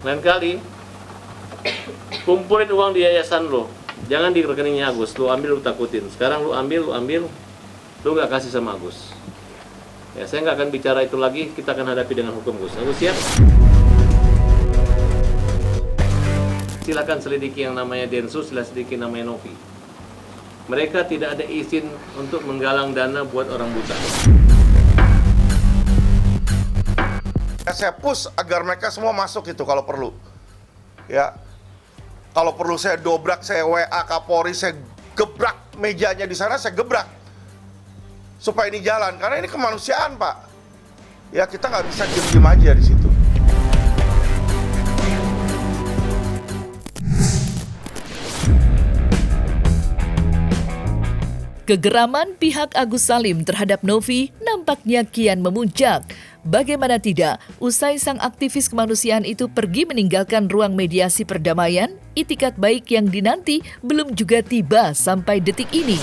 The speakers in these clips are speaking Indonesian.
Lain kali kumpulin uang di yayasan lo, jangan di rekeningnya Agus. Lu ambil, lu takutin. Sekarang lu ambil, lu nggak kasih sama Agus. Ya, saya nggak akan bicara itu lagi. Kita akan hadapi dengan hukum, Gus. Agus siap? Silakan selidiki yang namanya Densus, silakan selidiki namanya Novi. Mereka tidak ada izin untuk menggalang dana buat orang buta. Saya push agar mereka semua masuk itu kalau perlu. Ya. Kalau perlu saya dobrak, saya WA Kapolri, saya gebrak mejanya di sana, saya gebrak. Supaya ini jalan, karena ini kemanusiaan, Pak. Ya, kita nggak bisa diem-diem aja di situ. Kegeraman pihak Agus Salim terhadap Novi nampaknya kian memuncak. Bagaimana tidak, usai sang aktivis kemanusiaan itu pergi meninggalkan ruang mediasi perdamaian, itikat baik yang dinanti belum juga tiba sampai detik ini.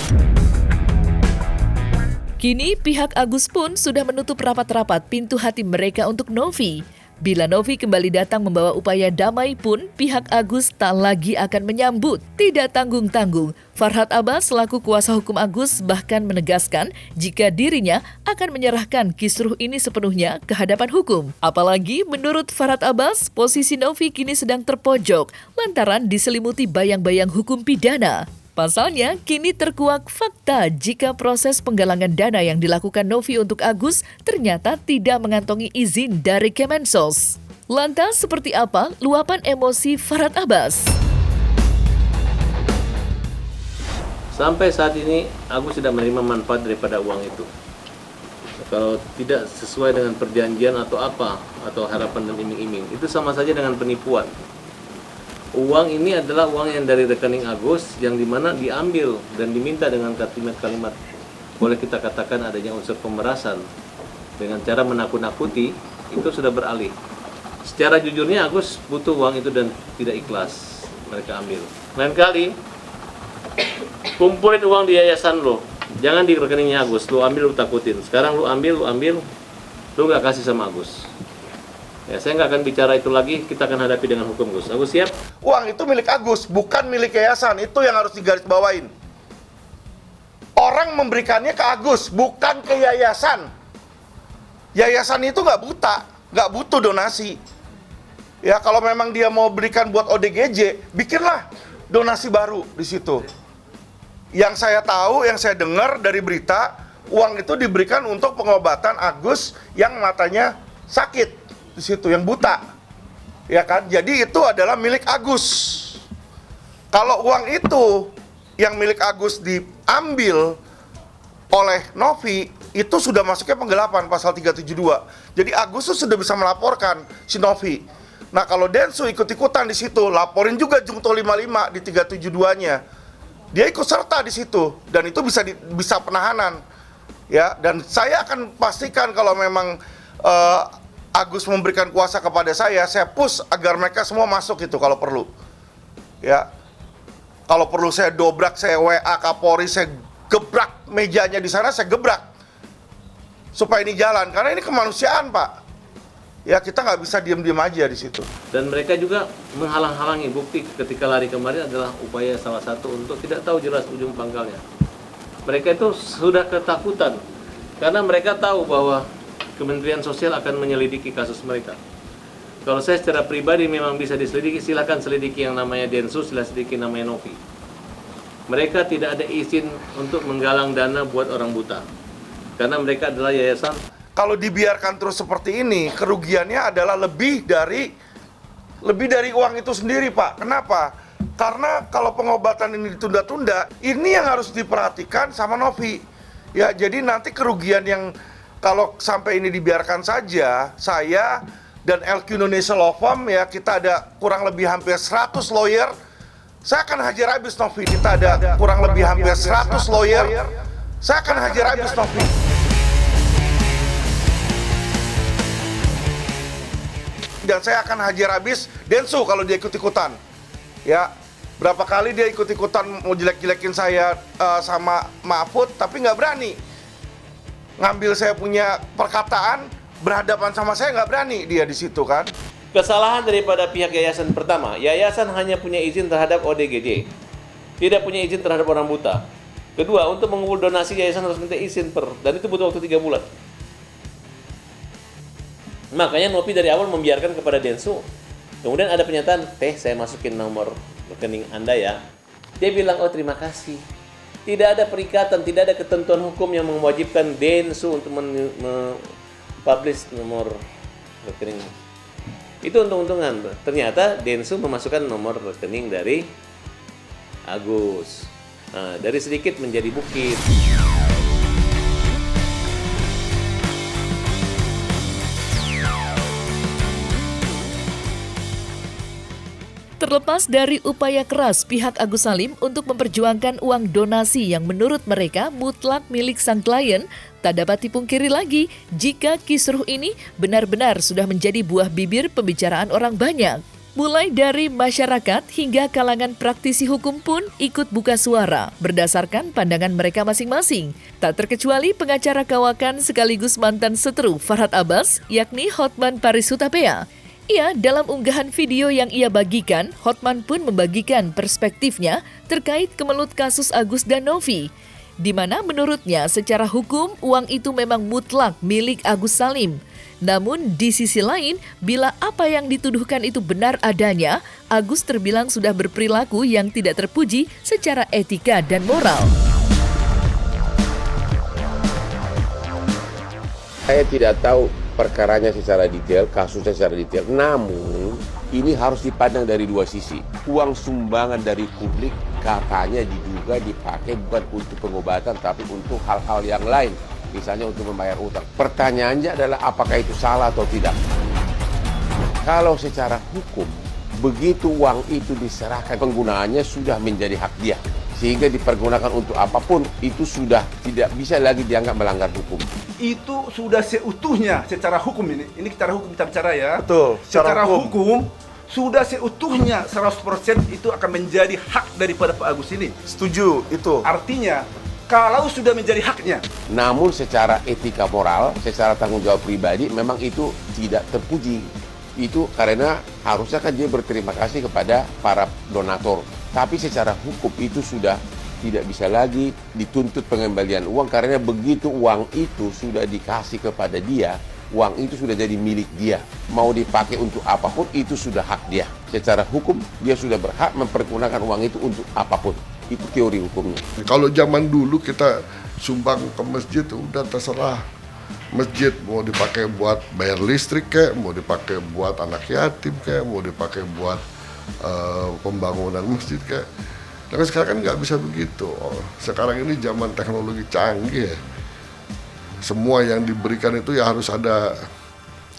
Kini pihak Agus pun sudah menutup rapat-rapat pintu hati mereka untuk Novi. Bila Novi kembali datang membawa upaya damai pun, pihak Agus tak lagi akan menyambut. Tidak tanggung-tanggung, Farhad Abbas selaku kuasa hukum Agus bahkan menegaskan jika dirinya akan menyerahkan kisruh ini sepenuhnya ke hadapan hukum. Apalagi menurut Farhad Abbas, posisi Novi kini sedang terpojok lantaran diselimuti bayang-bayang hukum pidana. Pasalnya, kini terkuak fakta jika proses penggalangan dana yang dilakukan Novi untuk Agus ternyata tidak mengantongi izin dari Kemensos. Lantas, seperti apa luapan emosi Farhad Abbas? Sampai saat ini, Agus tidak menerima manfaat daripada uang itu. Kalau tidak sesuai dengan perjanjian atau apa, atau harapan dan iming-iming, itu sama saja dengan penipuan. Uang ini adalah uang yang dari rekening Agus yang dimana diambil dan diminta dengan kalimat-kalimat boleh kita katakan adanya unsur pemerasan dengan cara menakut-nakuti. Itu sudah beralih. Secara jujurnya Agus butuh uang itu dan tidak ikhlas mereka ambil. Lain kali kumpulin uang di yayasan lo, jangan di rekeningnya Agus. Lu ambil, lu takutin. Sekarang lu ambil, lu nggak kasih sama Agus. Ya, saya nggak akan bicara itu lagi. Kita akan hadapi dengan hukum, Gus. Agus siap? Uang itu milik Agus, bukan milik yayasan. Itu yang harus digarisbawain. Orang memberikannya ke Agus, bukan ke yayasan. Yayasan itu nggak butuh donasi. Ya, kalau memang dia mau berikan buat ODGJ, bikinlah donasi baru di situ. Yang saya tahu, yang saya dengar dari berita, uang itu diberikan untuk pengobatan Agus yang matanya sakit. Di situ yang buta, ya kan? Jadi itu adalah milik Agus. Kalau uang itu yang milik Agus diambil oleh Novi, itu sudah masuknya penggelapan pasal 372. Jadi Agus tuh sudah bisa melaporkan si Novi. Nah, kalau Densu ikut-ikutan di situ, laporin juga Jungto 55 di 372-nya. Dia ikut serta di situ dan itu bisa penahanan. Ya, dan saya akan pastikan kalau memang Agus memberikan kuasa kepada saya push agar mereka semua masuk itu kalau perlu. Ya. Kalau perlu saya dobrak, saya WA Kapolri, saya gebrak mejanya di sana, saya gebrak. Supaya ini jalan, karena ini kemanusiaan, Pak. Ya, kita nggak bisa diem-diem aja di situ. Dan mereka juga menghalang-halangi. Bukti ketika lari kemarin adalah upaya salah satu untuk tidak tahu jelas ujung pangkalnya. Mereka itu sudah ketakutan karena mereka tahu bahwa Kementerian Sosial akan menyelidiki kasus mereka. Kalau saya secara pribadi memang bisa diselidiki, silakan selidiki yang namanya Densus, silakan selidiki namanya Novi. Mereka tidak ada izin untuk menggalang dana buat orang buta. Karena mereka adalah yayasan. Kalau dibiarkan terus seperti ini, kerugiannya adalah lebih dari uang itu sendiri, Pak. Kenapa? Karena kalau pengobatan ini ditunda-tunda, ini yang harus diperhatikan sama Novi. Ya, jadi nanti kerugian yang kalau sampai ini dibiarkan saja, saya dan LQ Indonesia Law Firm, ya, kita ada kurang lebih hampir 100 lawyer. Saya akan hajar habis Novi. Kita ada kurang lebih hampir 100 lawyer. Saya akan hajar habis Novi. Dan saya akan hajar habis Densu kalau dia ikut-ikutan. Ya, berapa kali dia ikut-ikutan mau jelek-jelekin saya sama Mahfud, tapi nggak berani. Ngambil saya punya perkataan, berhadapan sama saya nggak berani dia di situ kan. Kesalahan daripada pihak yayasan pertama, yayasan hanya punya izin terhadap ODGJ, tidak punya izin terhadap orang buta. Kedua, untuk mengumpul donasi yayasan harus minta izin dan itu butuh waktu 3 bulan. Makanya Novi dari awal membiarkan kepada Densu. Kemudian ada pernyataan, saya masukin nomor rekening Anda ya. Dia bilang, oh terima kasih. Tidak ada perikatan, tidak ada ketentuan hukum yang mewajibkan Densu untuk publish nomor rekening. Itu untung-untungan. Ternyata Densu memasukkan nomor rekening dari Agus. Nah, dari sedikit menjadi bukit. Terlepas dari upaya keras pihak Agus Salim untuk memperjuangkan uang donasi yang menurut mereka mutlak milik sang klien, tak dapat dipungkiri lagi jika kisruh ini benar-benar sudah menjadi buah bibir pembicaraan orang banyak. Mulai dari masyarakat hingga kalangan praktisi hukum pun ikut buka suara berdasarkan pandangan mereka masing-masing. Tak terkecuali pengacara kawakan sekaligus mantan seteru Farhad Abbas, yakni Hotman Paris Hutapea. Ia dalam unggahan video yang ia bagikan, Hotman pun membagikan perspektifnya terkait kemelut kasus Agus dan Novi, di mana menurutnya secara hukum uang itu memang mutlak milik Agus Salim. Namun di sisi lain, bila apa yang dituduhkan itu benar adanya, Agus terbilang sudah berperilaku yang tidak terpuji secara etika dan moral. Saya tidak tahu perkaranya secara detail, kasusnya secara detail. Namun, ini harus dipandang dari dua sisi. Uang sumbangan dari publik katanya diduga dipakai bukan untuk pengobatan, tapi untuk hal-hal yang lain. Misalnya untuk membayar utang. Pertanyaannya adalah apakah itu salah atau tidak. Kalau secara hukum, begitu uang itu diserahkan, penggunaannya sudah menjadi hak dia. Sehingga dipergunakan untuk apapun, itu sudah tidak bisa lagi dianggap melanggar hukum. Itu sudah seutuhnya secara hukum ini secara hukum kita bicara ya. Betul, Secara hukum sudah seutuhnya 100% itu akan menjadi hak daripada Pak Agus ini. Setuju itu. Artinya kalau sudah menjadi haknya. Namun secara etika moral, secara tanggung jawab pribadi, memang itu tidak terpuji. Itu karena harusnya kan dia berterima kasih kepada para donatur. Tapi secara hukum itu sudah tidak bisa lagi dituntut pengembalian uang karena begitu uang itu sudah dikasih kepada dia, uang itu sudah jadi milik dia. Mau dipakai untuk apapun itu sudah hak dia. Secara hukum dia sudah berhak mempergunakan uang itu untuk apapun. Itu teori hukumnya. Kalau zaman dulu kita sumbang ke masjid udah terserah. Masjid mau dipakai buat bayar listrik kayak, mau dipakai buat anak yatim kayak, mau dipakai buat pembangunan masjid kayak. Tapi sekarang kan nggak bisa begitu. Sekarang ini zaman teknologi canggih. Semua yang diberikan itu ya harus ada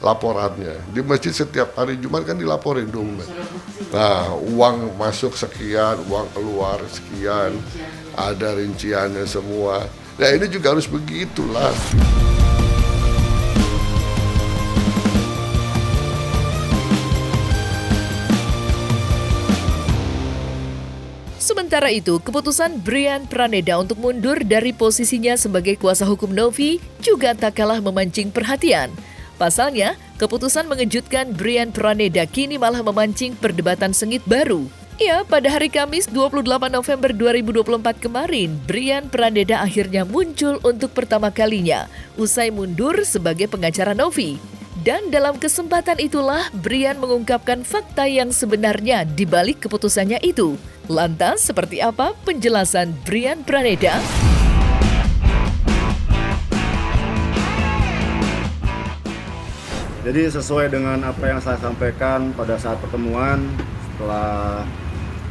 laporannya. Di masjid setiap hari Jumat kan dilaporin dong. Nah, uang masuk sekian, uang keluar sekian, ada rinciannya semua. Nah, ini juga harus begitulah. Sementara itu, keputusan Brian Praneda untuk mundur dari posisinya sebagai kuasa hukum Novi juga tak kalah memancing perhatian. Pasalnya, keputusan mengejutkan Brian Praneda kini malah memancing perdebatan sengit baru. Ya, pada hari Kamis 28 November 2024 kemarin, Brian Praneda akhirnya muncul untuk pertama kalinya usai mundur sebagai pengacara Novi. Dan dalam kesempatan itulah Brian mengungkapkan fakta yang sebenarnya di balik keputusannya itu. Lantas, seperti apa penjelasan Brian Praneda? Jadi sesuai dengan apa yang saya sampaikan pada saat pertemuan setelah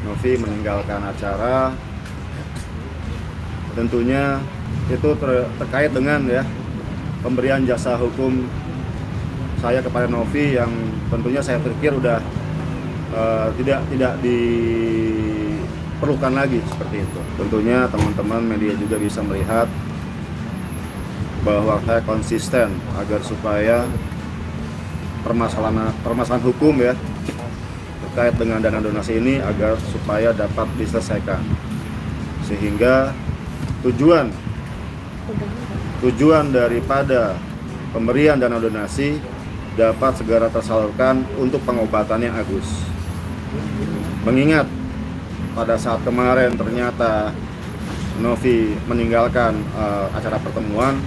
Novi meninggalkan acara, tentunya itu terkait dengan pemberian jasa hukum saya kepada Novi yang tentunya saya pikir udah tidak diperlukan lagi seperti itu. Tentunya teman-teman media juga bisa melihat bahwa saya konsisten agar supaya permasalahan hukum terkait dengan dana donasi ini agar supaya dapat diselesaikan, sehingga tujuan daripada pemberian dana donasi dapat segera tersalurkan untuk pengobatannya Agus. Mengingat pada saat kemarin ternyata Novi meninggalkan acara pertemuan,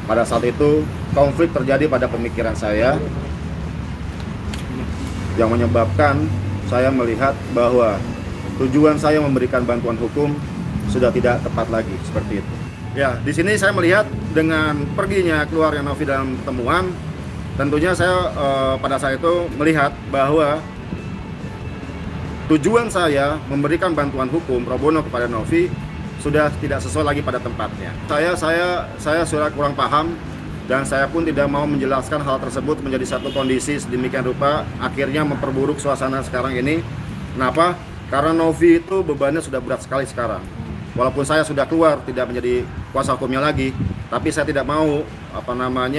pada saat itu konflik terjadi pada pemikiran saya yang menyebabkan saya melihat bahwa tujuan saya memberikan bantuan hukum sudah tidak tepat lagi seperti itu. Ya, di sini saya melihat dengan perginya keluarnya Novi dalam pertemuan, tentunya saya pada saat itu melihat bahwa tujuan saya memberikan bantuan hukum pro bono kepada Novi sudah tidak sesuai lagi pada tempatnya. Saya sudah kurang paham dan saya pun tidak mau menjelaskan hal tersebut menjadi satu kondisi sedemikian rupa akhirnya memperburuk suasana sekarang ini. Kenapa? Karena Novi itu bebannya sudah berat sekali sekarang. Walaupun saya sudah keluar tidak menjadi kuasa hukumnya lagi, tapi saya tidak mau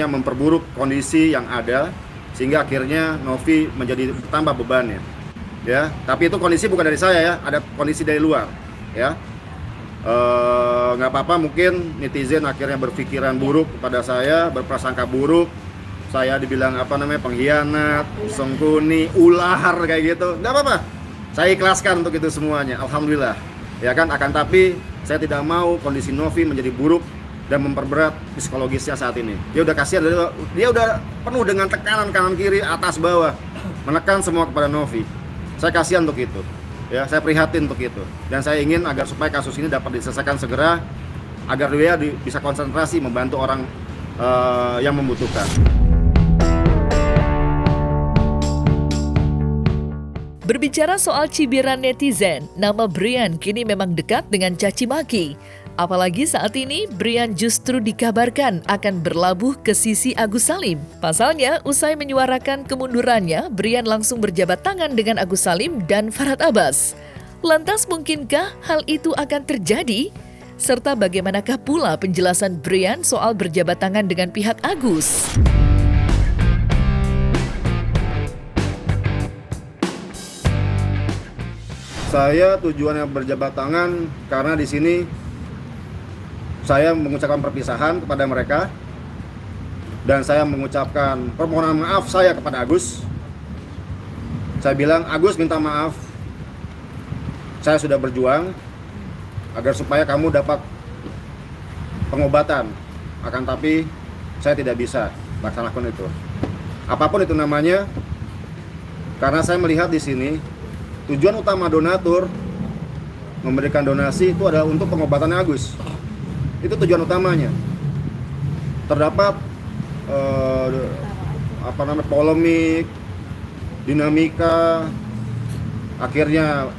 memperburuk kondisi yang ada sehingga akhirnya Novi menjadi bertambah bebannya. Ya, tapi itu kondisi bukan dari saya ya, ada kondisi dari luar. Ya, nggak apa-apa, mungkin netizen akhirnya berpikiran buruk kepada saya, berprasangka buruk. Saya dibilang pengkhianat, sengkuni, ular kayak gitu. Nggak apa-apa. Saya ikhlaskan untuk itu semuanya, alhamdulillah. Ya kan, akan tapi saya tidak mau kondisi Novi menjadi buruk dan memperberat psikologisnya saat ini. Dia udah kasihan, dia udah penuh dengan tekanan kanan kiri, atas bawah, menekan semua kepada Novi. Saya kasihan untuk itu. Ya, saya prihatin untuk itu. Dan saya ingin agar supaya kasus ini dapat diselesaikan segera agar dia bisa konsentrasi membantu orang yang membutuhkan. Berbicara soal cibiran netizen, nama Brian kini memang dekat dengan caci maki. Apalagi saat ini, Brian justru dikabarkan akan berlabuh ke sisi Agus Salim. Pasalnya, usai menyuarakan kemundurannya, Brian langsung berjabat tangan dengan Agus Salim dan Farhad Abbas. Lantas mungkinkah hal itu akan terjadi? Serta bagaimanakah pula penjelasan Brian soal berjabat tangan dengan pihak Agus? Saya tujuannya berjabat tangan karena di sini saya mengucapkan perpisahan kepada mereka dan saya mengucapkan permohonan maaf saya kepada Agus. Saya bilang, Agus minta maaf, saya sudah berjuang agar supaya kamu dapat pengobatan, akan tapi saya tidak bisa laksanakan itu. Apapun itu namanya, karena saya melihat di sini tujuan utama donatur memberikan donasi itu adalah untuk pengobatan Agus. Itu tujuan utamanya. Terdapat polemik, dinamika, akhirnya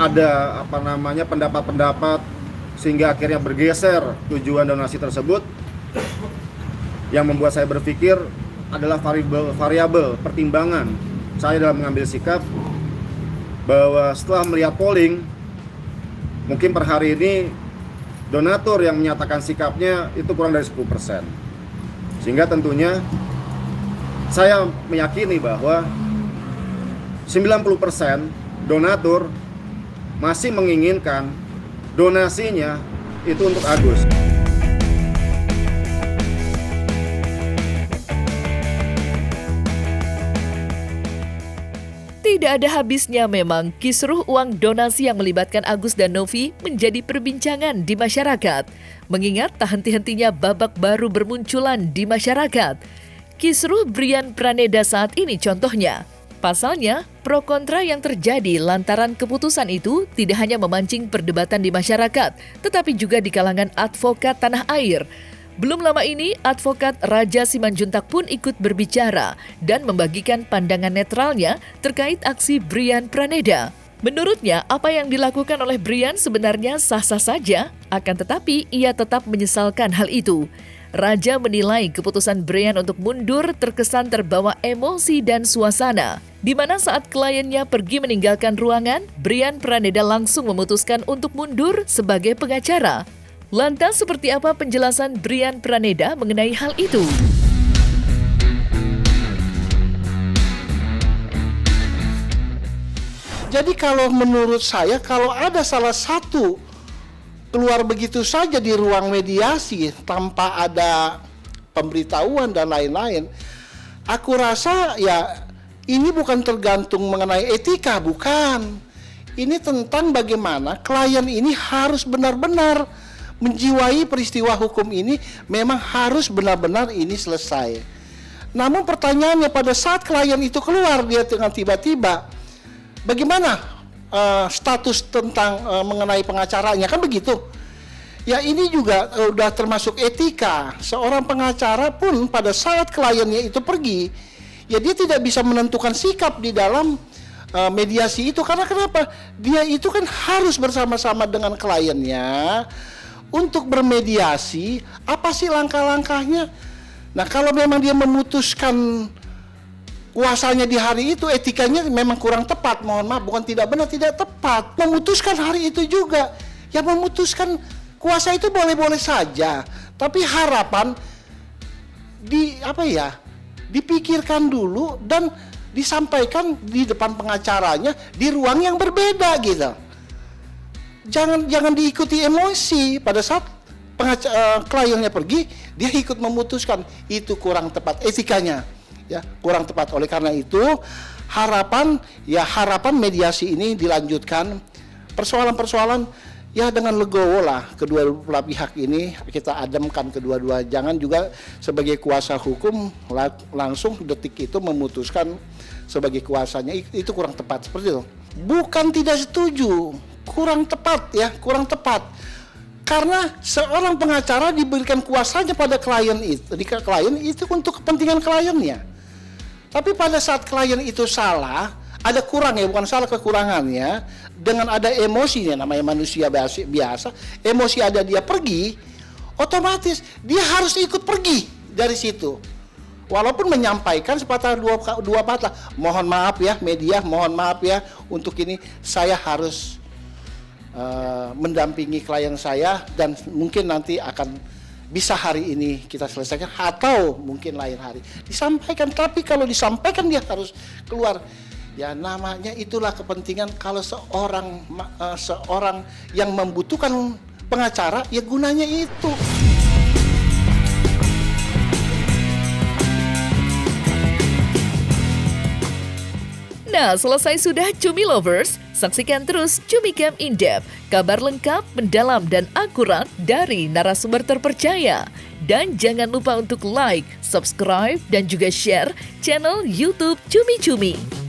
ada pendapat-pendapat sehingga akhirnya bergeser tujuan donasi tersebut, yang membuat saya berpikir adalah variabel pertimbangan saya dalam mengambil sikap bahwa setelah melihat polling, mungkin per hari ini donatur yang menyatakan sikapnya itu kurang dari 10%. Sehingga tentunya saya meyakini bahwa 90% donatur masih menginginkan donasinya itu untuk Agus. Tidak ada habisnya memang kisruh uang donasi yang melibatkan Agus dan Novi menjadi perbincangan di masyarakat. Mengingat tak henti-hentinya babak baru bermunculan di masyarakat. Kisruh Brian Praneda saat ini contohnya. Pasalnya, pro kontra yang terjadi lantaran keputusan itu tidak hanya memancing perdebatan di masyarakat, tetapi juga di kalangan advokat tanah air. Belum lama ini, advokat Raja Simanjuntak pun ikut berbicara dan membagikan pandangan netralnya terkait aksi Brian Praneda. Menurutnya, apa yang dilakukan oleh Brian sebenarnya sah-sah saja, akan tetapi ia tetap menyesalkan hal itu. Raja menilai keputusan Brian untuk mundur terkesan terbawa emosi dan suasana, di mana saat kliennya pergi meninggalkan ruangan, Brian Praneda langsung memutuskan untuk mundur sebagai pengacara. Lantas seperti apa penjelasan Brian Praneda mengenai hal itu? Jadi kalau menurut saya, kalau ada salah satu keluar begitu saja di ruang mediasi tanpa ada pemberitahuan dan lain-lain, Aku rasa ya ini bukan tergantung mengenai etika, bukan. Ini tentang bagaimana klien ini harus benar-benar menjiwai peristiwa hukum ini, memang harus benar-benar ini selesai. Namun pertanyaannya pada saat klien itu keluar, dia dengan tiba-tiba, bagaimana status tentang mengenai pengacaranya, kan begitu. Ya ini juga udah termasuk etika. Seorang pengacara pun pada saat kliennya itu pergi, ya dia tidak bisa menentukan sikap di dalam mediasi itu. Karena kenapa? Dia itu kan harus bersama-sama dengan kliennya untuk bermediasi. Apa sih langkah-langkahnya? Nah kalau memang dia memutuskan kuasanya di hari itu, etikanya memang kurang tepat. Mohon maaf, bukan tidak benar, tidak tepat. Memutuskan hari itu juga, ya memutuskan kuasa itu boleh-boleh saja, tapi harapan dipikirkan dulu dan disampaikan di depan pengacaranya di ruang yang berbeda gitu. Jangan diikuti emosi pada saat kliennya pergi, dia ikut memutuskan, itu kurang tepat etikanya, ya kurang tepat. Oleh karena itu harapan mediasi ini dilanjutkan, persoalan-persoalan ya dengan legowo lah, kedua belah pihak ini kita ademkan kedua-dua. Jangan juga sebagai kuasa hukum langsung detik itu memutuskan sebagai kuasanya, itu kurang tepat seperti itu. Bukan tidak setuju, kurang tepat ya, kurang tepat. Karena seorang pengacara diberikan kuasanya pada klien itu untuk kepentingan kliennya. Tapi pada saat klien itu salah, ada kurang ya, bukan salah, kekurangannya, dengan ada emosinya, namanya manusia biasa, emosi ada, dia pergi, otomatis dia harus ikut pergi dari situ. Walaupun menyampaikan sepatah dua patah, mohon maaf ya media, mohon maaf ya untuk ini, saya harus mendampingi klien saya dan mungkin nanti akan bisa hari ini kita selesaikan atau mungkin lain hari. Disampaikan, tapi kalau disampaikan dia harus keluar. Ya namanya itulah kepentingan. Kalau seorang yang membutuhkan pengacara, ya gunanya itu. Nah, selesai sudah Cumi Lovers? Saksikan terus Cumi Camp In Depth, kabar lengkap, mendalam, dan akurat dari narasumber terpercaya. Dan jangan lupa untuk like, subscribe, dan juga share channel YouTube Cumi Cumi.